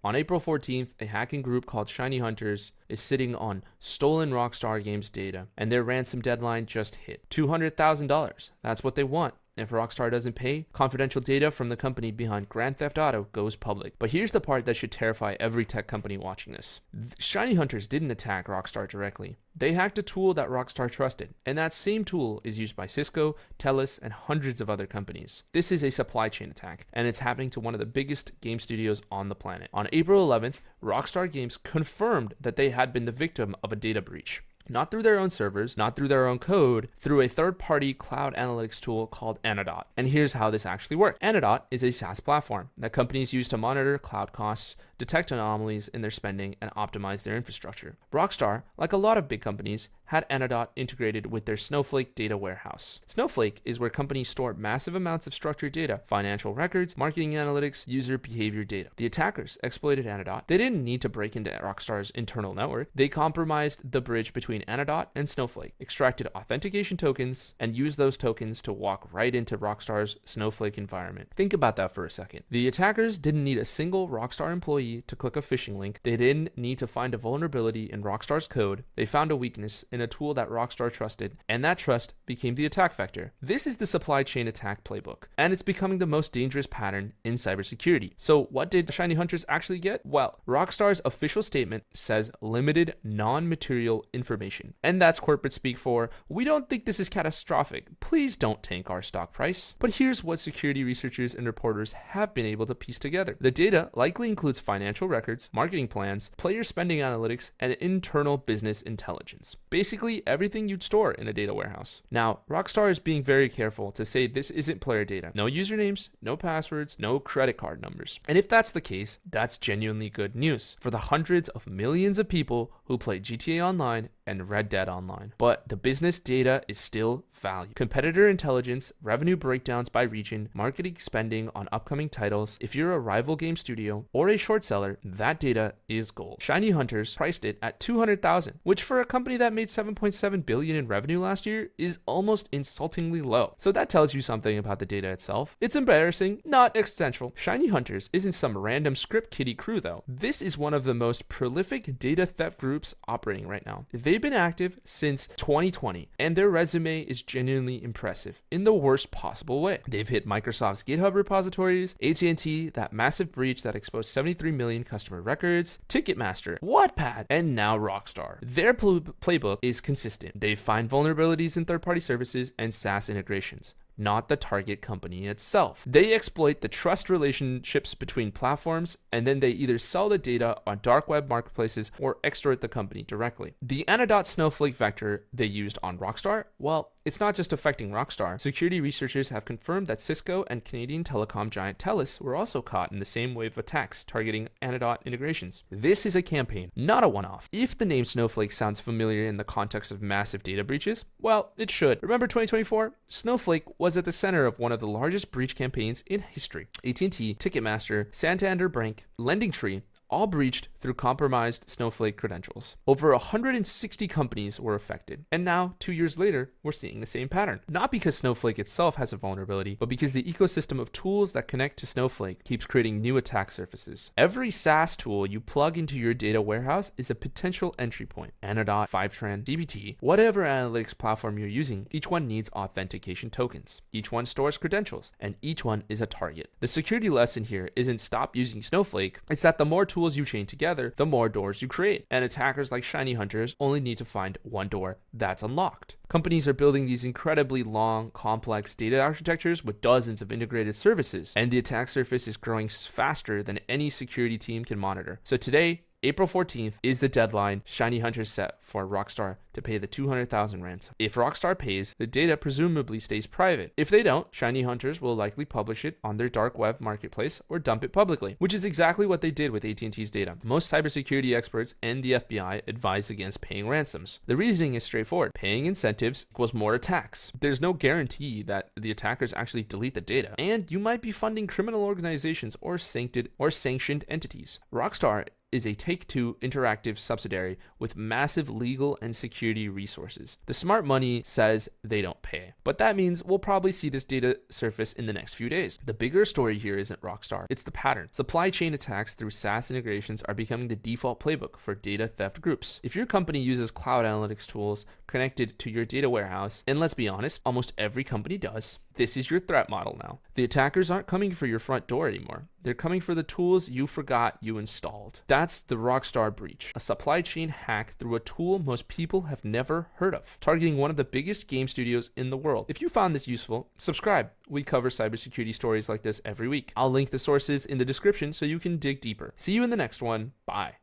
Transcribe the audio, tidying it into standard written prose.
On April 14th, a hacking group called ShinyHunters is sitting on stolen Rockstar Games data, and their ransom deadline just hit. $200,000. That's what they want. If Rockstar doesn't pay, confidential data from the company behind Grand Theft Auto goes public. But here's the part that should terrify every tech company watching this. ShinyHunters didn't attack Rockstar directly. They hacked a tool that Rockstar trusted, and that same tool is used by Cisco, Telus, and hundreds of other companies. This is a supply chain attack, and it's happening to one of the biggest game studios on the planet. On April 11th, Rockstar Games confirmed that they had been the victim of a data breach. Not through their own servers, not through their own code, through a third-party cloud analytics tool called Anodot. And here's how this actually works. Anodot is a SaaS platform that companies use to monitor cloud costs, detect anomalies in their spending, and optimize their infrastructure. Rockstar, like a lot of big companies, had Anodot integrated with their Snowflake data warehouse. Snowflake is where companies store massive amounts of structured data, financial records, marketing analytics, user behavior data. The attackers exploited Anodot. They didn't need to break into Rockstar's internal network. They compromised the bridge between Anodot and Snowflake, extracted authentication tokens, and used those tokens to walk right into Rockstar's Snowflake environment. Think about that for a second. The attackers didn't need a single Rockstar employee to click a phishing link. They didn't need to find a vulnerability in Rockstar's code. They found a weakness in a tool that Rockstar trusted, and that trust became the attack vector. This is the supply chain attack playbook, and it's becoming the most dangerous pattern in cybersecurity. So what did ShinyHunters actually get? Well, Rockstar's official statement says limited non-material information, and that's corporate speak for, we don't think this is catastrophic. Please don't tank our stock price. But here's what security researchers and reporters have been able to piece together. The data likely includes financial records, marketing plans, player spending analytics, and internal business intelligence. Basically, everything you'd store in a data warehouse. Now, Rockstar is being very careful to say this isn't player data. No usernames, no passwords, no credit card numbers. And if that's the case, that's genuinely good news for the hundreds of millions of people who play GTA Online and Red Dead Online. But the business data is still valued. Competitor intelligence, revenue breakdowns by region, marketing spending on upcoming titles. If you're a rival game studio or a short seller, that data is gold. ShinyHunters priced it at $200,000, which for a company that made $7.7 billion in revenue last year is almost insultingly low. So that tells you something about the data itself. It's embarrassing, not existential. ShinyHunters isn't some random script kiddie crew though. This is one of the most prolific data theft groups operating right now. They've been active since 2020, and their resume is genuinely impressive in the worst possible way. They've hit Microsoft's GitHub repositories, AT&T, that massive breach that exposed 73 million customer records, Ticketmaster, Wattpad, and now Rockstar. Their playbook is consistent. They find vulnerabilities in third-party services and SaaS integrations, not the target company itself. They exploit the trust relationships between platforms, and then they either sell the data on dark web marketplaces or extort the company directly. The Anodot Snowflake vector they used on Rockstar, well, it's not just affecting Rockstar. Security researchers have confirmed that Cisco and Canadian telecom giant Telus were also caught in the same wave of attacks targeting Anodot integrations. This is a campaign, not a one-off. If the name Snowflake sounds familiar in the context of massive data breaches, well, it should. Remember 2024? Snowflake was at the center of one of the largest breach campaigns in history. AT&T, Ticketmaster, Santander Bank, LendingTree, all breached through compromised Snowflake credentials. Over 160 companies were affected. And now, 2 years later, we're seeing the same pattern. Not because Snowflake itself has a vulnerability, but because the ecosystem of tools that connect to Snowflake keeps creating new attack surfaces. Every SaaS tool you plug into your data warehouse is a potential entry point. Anodot, Fivetran, dbt, whatever analytics platform you're using, each one needs authentication tokens. Each one stores credentials, and each one is a target. The security lesson here isn't stop using Snowflake, it's that the more tools you chain together, the more doors you create. And attackers like ShinyHunters only need to find one door that's unlocked. Companies are building these incredibly long, complex data architectures with dozens of integrated services, and the attack surface is growing faster than any security team can monitor. So today, April 14th is the deadline ShinyHunters set for Rockstar to pay the $200,000 ransom. If Rockstar pays, the data presumably stays private. If they don't, ShinyHunters will likely publish it on their dark web marketplace or dump it publicly, which is exactly what they did with AT&T's data. Most cybersecurity experts and the FBI advise against paying ransoms. The reasoning is straightforward. Paying incentives equals more attacks. There's no guarantee that the attackers actually delete the data, and you might be funding criminal organizations or sanctioned entities. Rockstar is a Take-Two Interactive subsidiary with massive legal and security cybersecurity resources. The smart money says they don't pay, but that means we'll probably see this data surface in the next few days. The bigger story here isn't Rockstar, it's the pattern. Supply chain attacks through SaaS integrations are becoming the default playbook for data theft groups. If your company uses cloud analytics tools connected to your data warehouse, and let's be honest, almost every company does, this is your threat model now. The attackers aren't coming for your front door anymore. They're coming for the tools you forgot you installed. That's the Rockstar breach, a supply chain hack through a tool most people have never heard of, targeting one of the biggest game studios in the world. If you found this useful, subscribe. We cover cybersecurity stories like this every week. I'll link the sources in the description so you can dig deeper. See you in the next one. Bye.